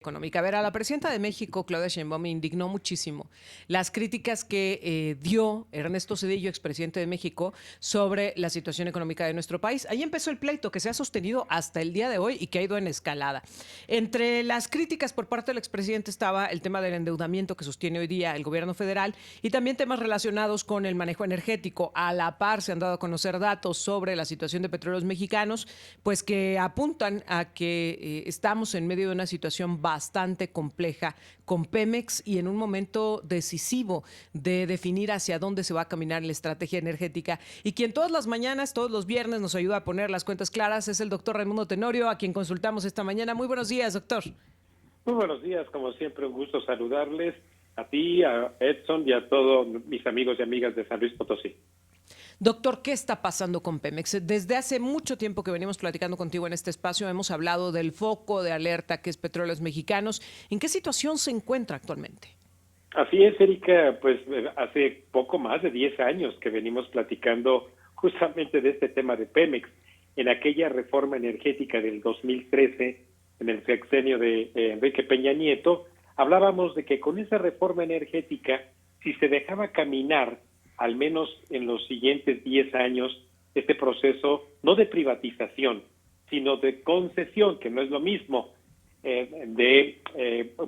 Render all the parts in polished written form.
Económica. A ver, a la presidenta de México, Claudia Sheinbaum, me indignó muchísimo las críticas que dio Ernesto Zedillo, expresidente de México, sobre la situación económica de nuestro país. Ahí empezó el pleito que se ha sostenido hasta el día de hoy y que ha ido en escalada. Entre las críticas por parte del expresidente estaba el tema del endeudamiento que sostiene hoy día el gobierno federal y también temas relacionados con el manejo energético. A la par se han dado a conocer datos sobre la situación de petróleos mexicanos, pues que apuntan a que estamos en medio de una situación bastante compleja con Pemex y en un momento decisivo de definir hacia dónde se va a caminar la estrategia energética. Y quien todas las mañanas, todos los viernes nos ayuda a poner las cuentas claras es el doctor Raimundo Tenorio, a quien consultamos esta mañana. Muy buenos días, doctor. Muy buenos días, como siempre, un gusto saludarles a ti, a Edson y a todos mis amigos y amigas de San Luis Potosí. Doctor, ¿qué está pasando con Pemex? Desde hace mucho tiempo que venimos platicando contigo en este espacio, hemos hablado del foco de alerta que es Petróleos Mexicanos. ¿En qué situación se encuentra actualmente? Así es, Erika, pues hace poco más de 10 años que venimos platicando justamente de este tema de Pemex. En aquella reforma energética del 2013, en el sexenio de Enrique Peña Nieto, hablábamos de que con esa reforma energética, si se dejaba caminar, al menos en los siguientes 10 años, este proceso no de privatización, sino de concesión, que no es lo mismo, de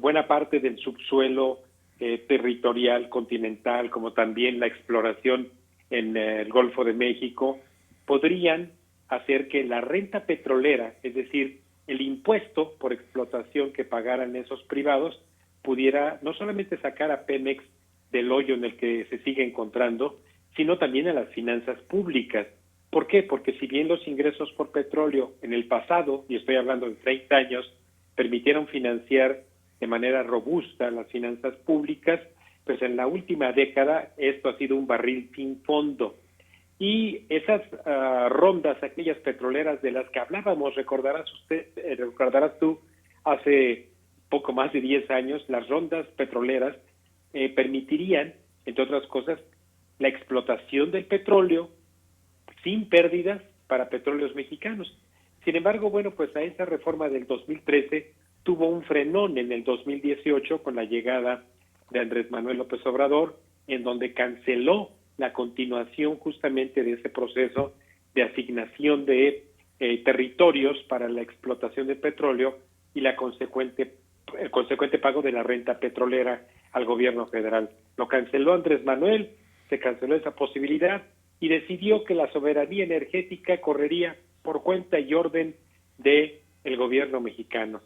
buena parte del subsuelo territorial continental, como también la exploración en el Golfo de México, podrían hacer que la renta petrolera, es decir, el impuesto por explotación que pagaran esos privados, pudiera no solamente sacar a Pemex del hoyo en el que se sigue encontrando, sino también a las finanzas públicas. ¿Por qué? Porque si bien los ingresos por petróleo en el pasado, y estoy hablando de 30 años, permitieron financiar de manera robusta las finanzas públicas, pues en la última década esto ha sido un barril sin fondo. Y esas rondas, aquellas petroleras de las que hablábamos, recordarás tú, hace poco más de 10 años, las rondas petroleras permitirían, entre otras cosas, la explotación del petróleo sin pérdidas para petróleos mexicanos. Sin embargo, bueno, pues a esa reforma del 2013 tuvo un frenón en el 2018 con la llegada de Andrés Manuel López Obrador, en donde canceló la continuación justamente de ese proceso de asignación de territorios para la explotación del petróleo y el consecuente pago de la renta petrolera al gobierno federal. Lo canceló Andrés Manuel, se canceló esa posibilidad y decidió que la soberanía energética correría por cuenta y orden del gobierno mexicano.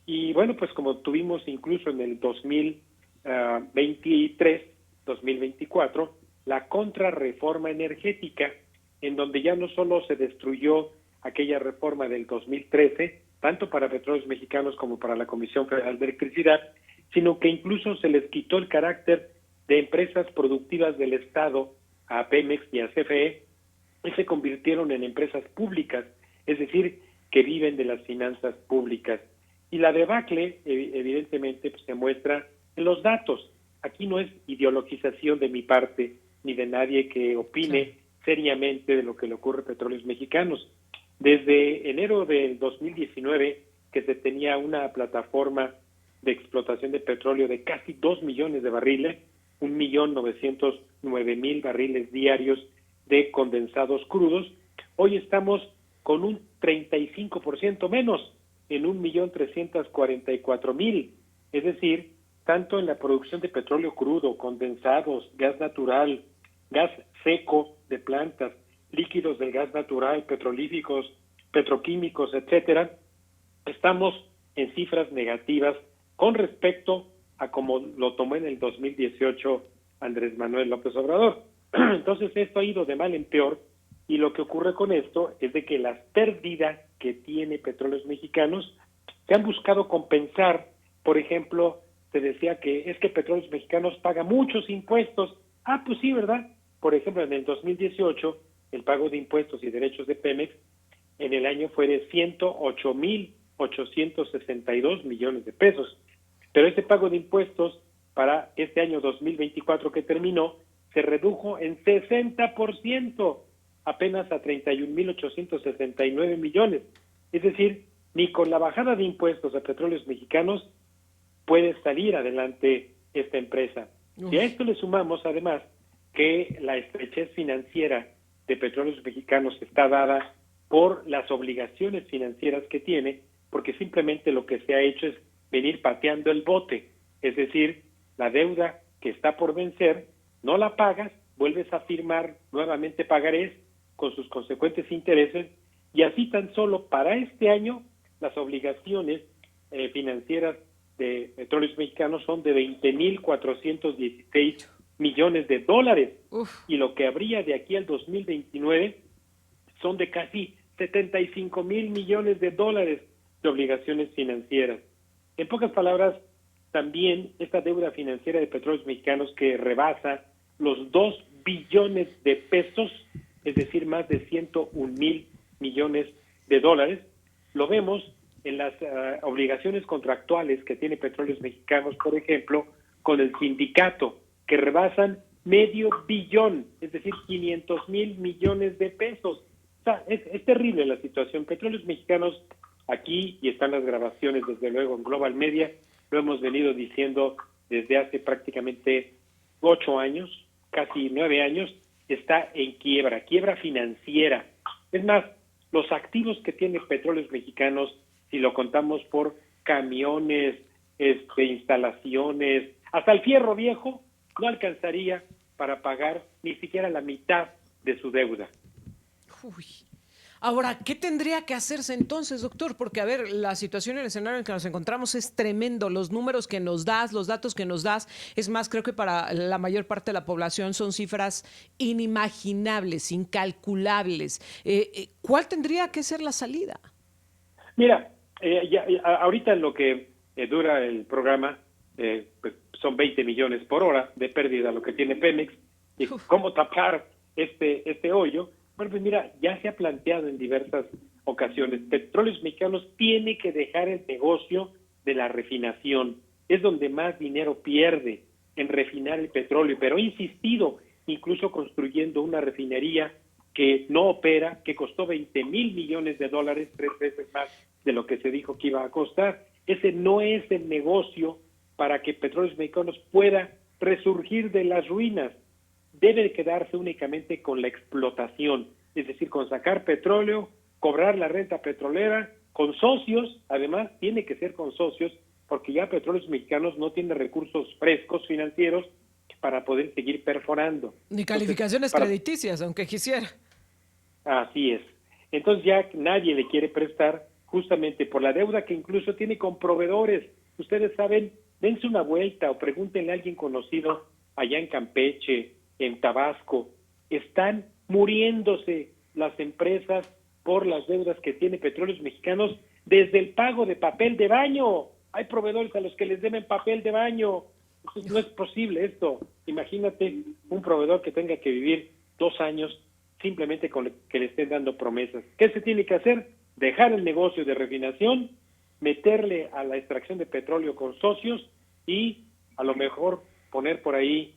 Y bueno, pues como tuvimos incluso en el 2023, 2024, la contrarreforma energética, en donde ya no solo se destruyó aquella reforma del 2013, tanto para Petróleos Mexicanos como para la Comisión Federal de Electricidad, sino que incluso se les quitó el carácter de empresas productivas del Estado a Pemex y a CFE, y se convirtieron en empresas públicas, es decir, que viven de las finanzas públicas. Y la debacle, evidentemente, pues, se muestra en los datos. Aquí no es ideologización de mi parte, ni de nadie que opine seriamente de lo que le ocurre a Petróleos Mexicanos. Desde enero del 2019, que se tenía una plataforma de explotación de petróleo de casi 2 millones de barriles, 1.909.000 barriles diarios de condensados crudos, hoy estamos con un 35% menos, en 1.344.000, es decir, tanto en la producción de petróleo crudo, condensados, gas natural, gas seco de plantas, líquidos del gas natural, petrolíficos, petroquímicos, etcétera, estamos en cifras negativas con respecto a como lo tomó en el 2018 Andrés Manuel López Obrador. Entonces esto ha ido de mal en peor y lo que ocurre con esto es de que las pérdidas que tiene Petróleos Mexicanos se han buscado compensar. Por ejemplo, se decía que es que Petróleos Mexicanos paga muchos impuestos. Ah, pues sí, ¿verdad? Por ejemplo, en el 2018 el pago de impuestos y derechos de Pemex en el año fue de 108.862 millones de pesos. Pero ese pago de impuestos para este año 2024 que terminó se redujo en 60%, apenas a 31.869 millones. Es decir, ni con la bajada de impuestos a Petróleos Mexicanos puede salir adelante esta empresa. Uf. Y a esto le sumamos además que la estrechez financiera de Petróleos Mexicanos está dada por las obligaciones financieras que tiene, porque simplemente lo que se ha hecho es venir pateando el bote, es decir, la deuda que está por vencer, no la pagas, vuelves a firmar nuevamente pagarés con sus consecuentes intereses, y así tan solo para este año las obligaciones financieras de Petróleos Mexicanos son de 20.416 millones de dólares, Uf. y lo que habría de aquí al 2029 son de casi 75.000 millones de dólares de obligaciones financieras. En pocas palabras, también esta deuda financiera de Petróleos Mexicanos que rebasa los 2 billones de pesos, es decir, más de 101.000 millones de dólares, lo vemos en las obligaciones contractuales que tiene Petróleos Mexicanos, por ejemplo, con el sindicato, que rebasan medio billón, es decir, 500.000 millones de pesos. O sea, es terrible la situación. Petróleos Mexicanos, aquí, y están las grabaciones, desde luego, en Global Media, lo hemos venido diciendo desde hace prácticamente 8 años, casi 9 años, está en quiebra financiera. Es más, los activos que tiene Petróleos Mexicanos, si lo contamos por camiones, instalaciones, hasta el fierro viejo, no alcanzaría para pagar ni siquiera la mitad de su deuda. Uy. Ahora, ¿qué tendría que hacerse entonces, doctor? Porque, a ver, la situación en el escenario en el que nos encontramos es tremendo. Los números que nos das, los datos que nos das, es más, creo que para la mayor parte de la población son cifras inimaginables, incalculables. ¿Cuál tendría que ser la salida? Mira, ahorita en lo que dura el programa, pues son 20 millones por hora de pérdida lo que tiene Pemex, y cómo tapar este hoyo. Bueno, pues mira, ya se ha planteado en diversas ocasiones. Petróleos Mexicanos tiene que dejar el negocio de la refinación. Es donde más dinero pierde, en refinar el petróleo, pero ha insistido, incluso construyendo una refinería que no opera, que costó 20.000 millones de dólares, 3 veces más de lo que se dijo que iba a costar. Ese no es el negocio para que Petróleos Mexicanos pueda resurgir de las ruinas. Debe quedarse únicamente con la explotación, es decir, con sacar petróleo, cobrar la renta petrolera, con socios, además tiene que ser con socios, porque ya Petróleos Mexicanos no tiene recursos frescos financieros para poder seguir perforando. Ni calificaciones crediticias, aunque quisiera. Así es. Entonces ya nadie le quiere prestar, justamente por la deuda que incluso tiene con proveedores. Ustedes saben, dense una vuelta o pregúntenle a alguien conocido allá en Campeche, en Tabasco. Están muriéndose las empresas por las deudas que tiene Petróleos Mexicanos, desde el pago de papel de baño. Hay proveedores a los que les deben papel de baño. Entonces, no es posible esto. Imagínate un proveedor que tenga que vivir 2 años simplemente con que le estén dando promesas. ¿Qué se tiene que hacer? Dejar el negocio de refinación, meterle a la extracción de petróleo con socios y a lo mejor poner por ahí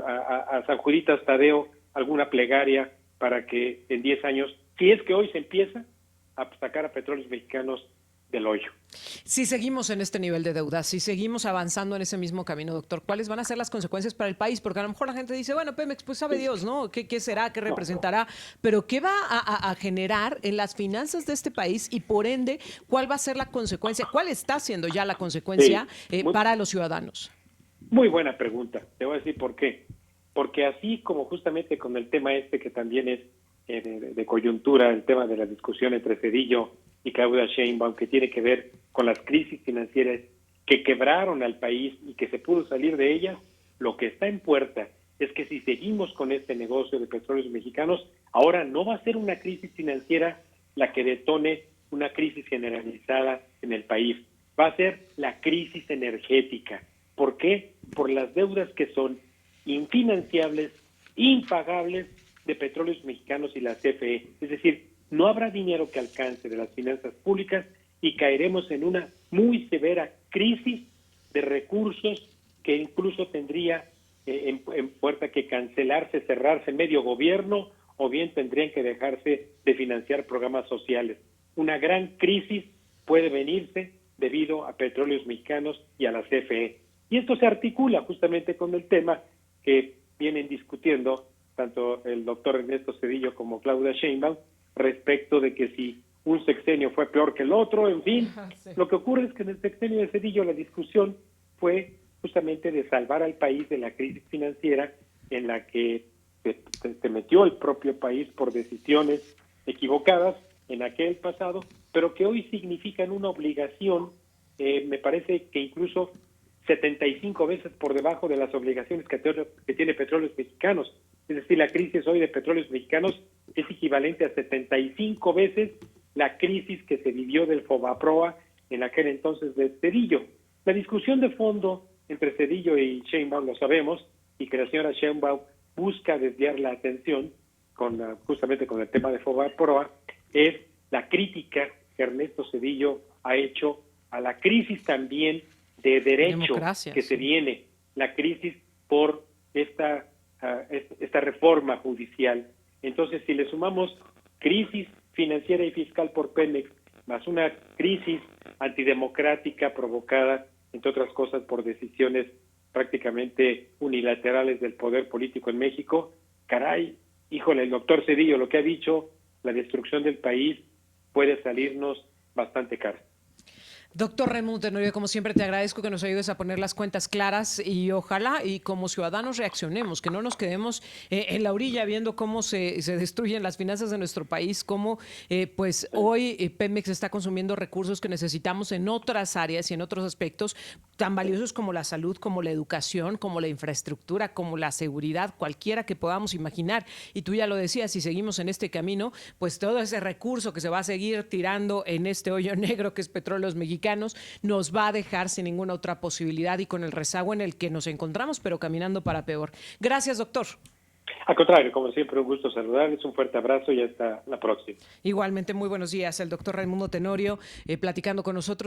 a San Juditas Tadeo alguna plegaria para que en 10 años, si es que hoy se empieza, a sacar a Petróleos Mexicanos del hoyo. Si seguimos en este nivel de deuda, si seguimos avanzando en ese mismo camino, doctor, ¿cuáles van a ser las consecuencias para el país? Porque a lo mejor la gente dice, bueno, Pemex, pues sabe Dios, ¿no? ¿Qué será? ¿Qué representará? Pero ¿qué va a generar en las finanzas de este país? Y por ende, ¿cuál va a ser la consecuencia? ¿Cuál está siendo ya la consecuencia para los ciudadanos? Muy buena pregunta. Te voy a decir por qué. Porque así como justamente con el tema que también es de coyuntura, el tema de la discusión entre Zedillo y Claudia Sheinbaum, que tiene que ver con las crisis financieras que quebraron al país y que se pudo salir de ellas, lo que está en puerta es que si seguimos con este negocio de Petróleos Mexicanos, ahora no va a ser una crisis financiera la que detone una crisis generalizada en el país, va a ser la crisis energética. ¿Por qué? Por las deudas que son infinanciables, impagables de Petróleos Mexicanos y la CFE. Es decir, no habrá dinero que alcance de las finanzas públicas y caeremos en una muy severa crisis de recursos que incluso tendría en puerta que cancelarse, cerrarse medio gobierno, o bien tendrían que dejarse de financiar programas sociales. Una gran crisis puede venirse debido a Petróleos Mexicanos y a la CFE. Y esto se articula justamente con el tema que vienen discutiendo tanto el doctor Ernesto Zedillo como Claudia Sheinbaum respecto de que si un sexenio fue peor que el otro, en fin. Sí. Lo que ocurre es que en el sexenio de Zedillo la discusión fue justamente de salvar al país de la crisis financiera en la que se metió el propio país por decisiones equivocadas en aquel pasado, pero que hoy significan una obligación, me parece que incluso 75 veces por debajo de las obligaciones que tiene Petróleos Mexicanos. Es decir, la crisis hoy de Petróleos Mexicanos es equivalente a 75 veces la crisis que se vivió del Fobaproa en aquel entonces de Zedillo. La discusión de fondo entre Zedillo y Sheinbaum, lo sabemos, y que la señora Sheinbaum busca desviar la atención justamente con el tema de Fobaproa, es la crítica que Ernesto Zedillo ha hecho a la crisis también de derecho que se viene, la crisis por esta reforma judicial. Entonces, si le sumamos crisis financiera y fiscal por Pemex, más una crisis antidemocrática provocada, entre otras cosas, por decisiones prácticamente unilaterales del poder político en México, caray, híjole, el doctor Zedillo lo que ha dicho, la destrucción del país puede salirnos bastante caro. Doctor Raimundo Tenorio, como siempre te agradezco que nos ayudes a poner las cuentas claras y ojalá y como ciudadanos reaccionemos, que no nos quedemos en la orilla viendo cómo se destruyen las finanzas de nuestro país, cómo pues hoy Pemex está consumiendo recursos que necesitamos en otras áreas y en otros aspectos tan valiosos como la salud, como la educación, como la infraestructura, como la seguridad, cualquiera que podamos imaginar. Y tú ya lo decías, si seguimos en este camino, pues todo ese recurso que se va a seguir tirando en este hoyo negro que es Petróleos Mexicanos nos va a dejar sin ninguna otra posibilidad y con el rezago en el que nos encontramos, pero caminando para peor. Gracias, doctor. Al contrario, como siempre, un gusto saludarles, un fuerte abrazo y hasta la próxima. Igualmente, muy buenos días. El doctor Raimundo Tenorio platicando con nosotros.